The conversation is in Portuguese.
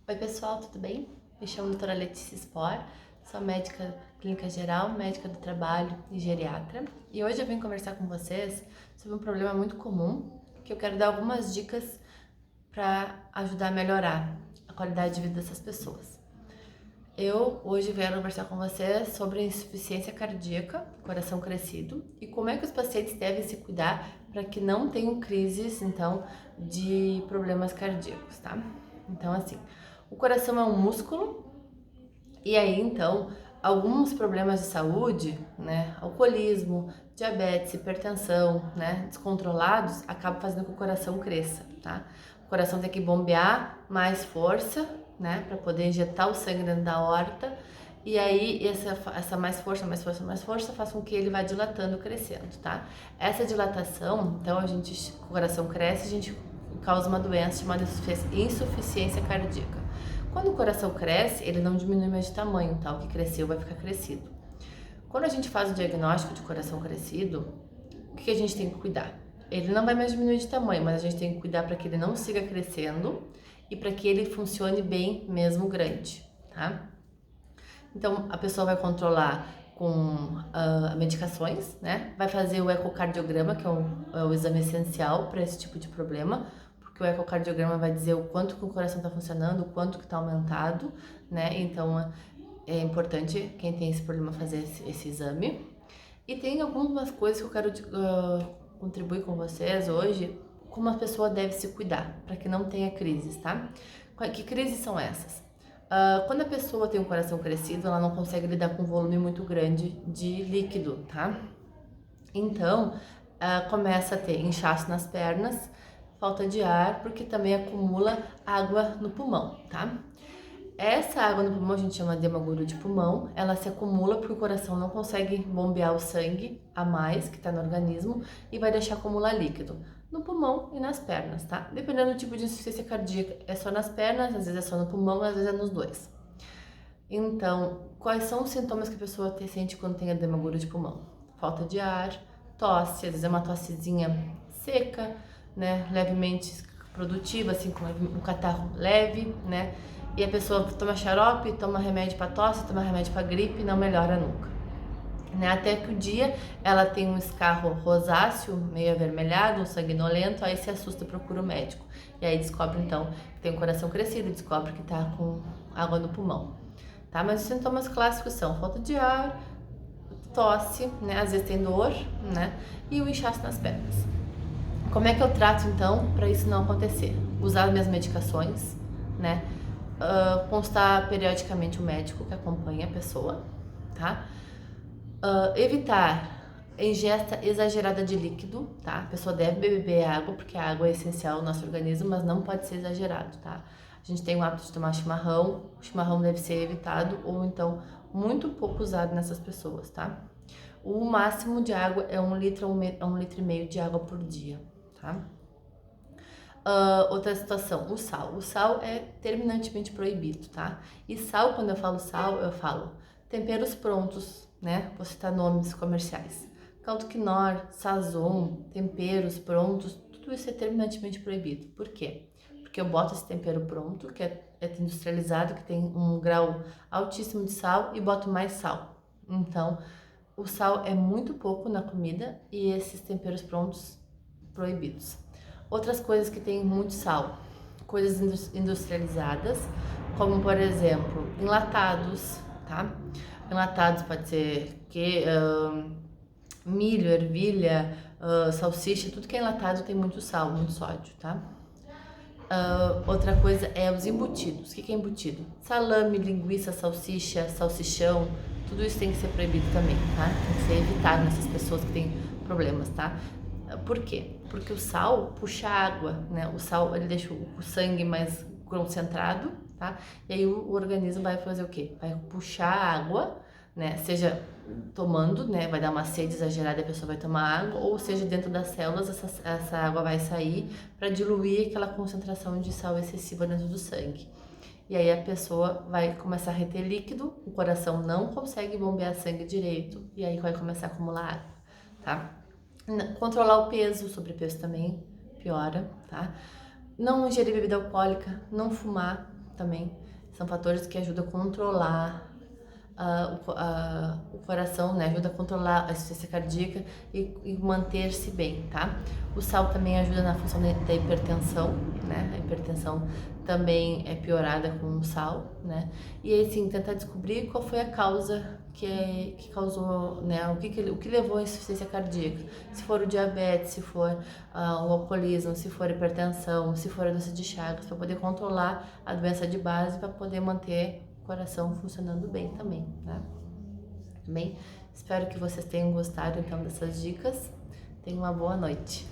Oi pessoal, tudo bem? Me chamo doutora Letícia Spor, sou médica clínica geral, médica do trabalho e geriatra. E hoje eu vim conversar com vocês sobre um problema muito comum, que eu quero dar algumas dicas para ajudar a melhorar a qualidade de vida dessas pessoas. Eu hoje venho conversar com vocês sobre a insuficiência cardíaca, coração crescido, e como é que os pacientes devem se cuidar para que não tenham crises, então, de problemas cardíacos, tá? Então, assim, o coração é um músculo e aí, então, alguns problemas de saúde, né, alcoolismo, diabetes, hipertensão, né, descontrolados, acabam fazendo com que o coração cresça, tá? O coração tem que bombear mais força, né, para poder injetar o sangue dentro da aorta, e aí essa mais força, mais força, mais força faz com que ele vá dilatando, crescendo, tá? Essa dilatação, então o coração cresce, a gente causa uma doença chamada insuficiência cardíaca. Quando o coração cresce, ele não diminui mais de tamanho, tá? O que cresceu vai ficar crescido. Quando a gente faz o diagnóstico de coração crescido, o que a gente tem que cuidar? Ele não vai mais diminuir de tamanho, mas a gente tem que cuidar para que ele não siga crescendo e para que ele funcione bem mesmo grande, tá? Então, a pessoa vai controlar com medicações, né? Vai fazer o ecocardiograma, que é o exame essencial para esse tipo de problema, porque o ecocardiograma vai dizer o quanto que o coração está funcionando, o quanto que está aumentado, né? Então, é importante quem tem esse problema fazer esse exame. E tem algumas coisas que eu quero contribuir com vocês hoje, como a pessoa deve se cuidar, para que não tenha crises, tá? Que crises são essas? Quando a pessoa tem um coração crescido, ela não consegue lidar com um volume muito grande de líquido, tá? Então, começa a ter inchaço nas pernas, falta de ar, porque também acumula água no pulmão, tá? Essa água no pulmão a gente chama de hemoguro de pulmão, ela se acumula porque o coração não consegue bombear o sangue a mais que está no organismo e vai deixar acumular líquido no pulmão e nas pernas, tá? Dependendo do tipo de insuficiência cardíaca, é só nas pernas, às vezes é só no pulmão, às vezes é nos dois. Então, quais são os sintomas que a pessoa sente quando tem edema de pulmão? Falta de ar, tosse, às vezes é uma tossezinha seca, né, levemente produtiva, assim, com um catarro leve, né, e a pessoa toma xarope, toma remédio para tosse, toma remédio para gripe e não melhora nunca. Né, até que o dia ela tem um escarro rosáceo, meio avermelhado, um sanguinolento, aí se assusta e procura o médico. E aí descobre então que tem um coração crescido, descobre que tá com água no pulmão. Tá? Mas os sintomas clássicos são falta de ar, tosse, né? Às vezes tem dor, né? E o inchaço nas pernas. Como é que eu trato então para isso não acontecer? Usar as minhas medicações, né? Constar periodicamente o médico que acompanha a pessoa, tá? Evitar a ingesta exagerada de líquido, tá? A pessoa deve beber água, porque a água é essencial ao nosso organismo, mas não pode ser exagerado, tá? A gente tem o hábito de tomar chimarrão, o chimarrão deve ser evitado ou então muito pouco usado nessas pessoas, tá? O máximo de água é 1,5 litro de água por dia, tá? Outra situação, o sal. O sal é terminantemente proibido, tá? E sal, quando eu falo sal, eu falo temperos prontos, né? Vou citar nomes comerciais. Caldo Quinor, Sazon, temperos prontos, tudo isso é terminantemente proibido. Por quê? Porque eu boto esse tempero pronto, que é industrializado, que tem um grau altíssimo de sal, e boto mais sal. Então, o sal é muito pouco na comida e esses temperos prontos proibidos. Outras coisas que tem muito sal, coisas industrializadas, como por exemplo, enlatados, tá? Enlatados pode ser milho, ervilha, salsicha, tudo que é enlatado tem muito sal, muito sódio, tá? Outra coisa é os embutidos. O que é embutido? Salame, linguiça, salsicha, salsichão, tudo isso tem que ser proibido também, tá? Tem que ser evitado nessas pessoas que têm problemas, tá? Por quê? Porque o sal puxa água, né? O sal, ele deixa o sangue mais concentrado, tá? E aí o organismo vai fazer o quê? Vai puxar água, né? Seja tomando, né? Vai dar uma sede exagerada e a pessoa vai tomar água, ou seja, dentro das células essa água vai sair para diluir aquela concentração de sal excessiva dentro do sangue. E aí a pessoa vai começar a reter líquido, o coração não consegue bombear sangue direito e aí vai começar a acumular água, tá? Controlar o peso, o sobrepeso também piora, tá? Não ingerir bebida alcoólica, não fumar, também são fatores que ajudam a controlar o coração, né? Ajuda a controlar a insuficiência cardíaca e manter-se bem, tá? O sal também ajuda na função da hipertensão, né? A hipertensão também é piorada com o sal, né? E aí, sim, tentar descobrir qual foi a causa que causou, né? O que levou à insuficiência cardíaca. Se for o diabetes, se for o alcoolismo, se for a hipertensão, se for a doença de Chagas, para poder controlar a doença de base, para poder manter coração funcionando bem também, né? Bem, espero que vocês tenham gostado então dessas dicas. Tenham uma boa noite.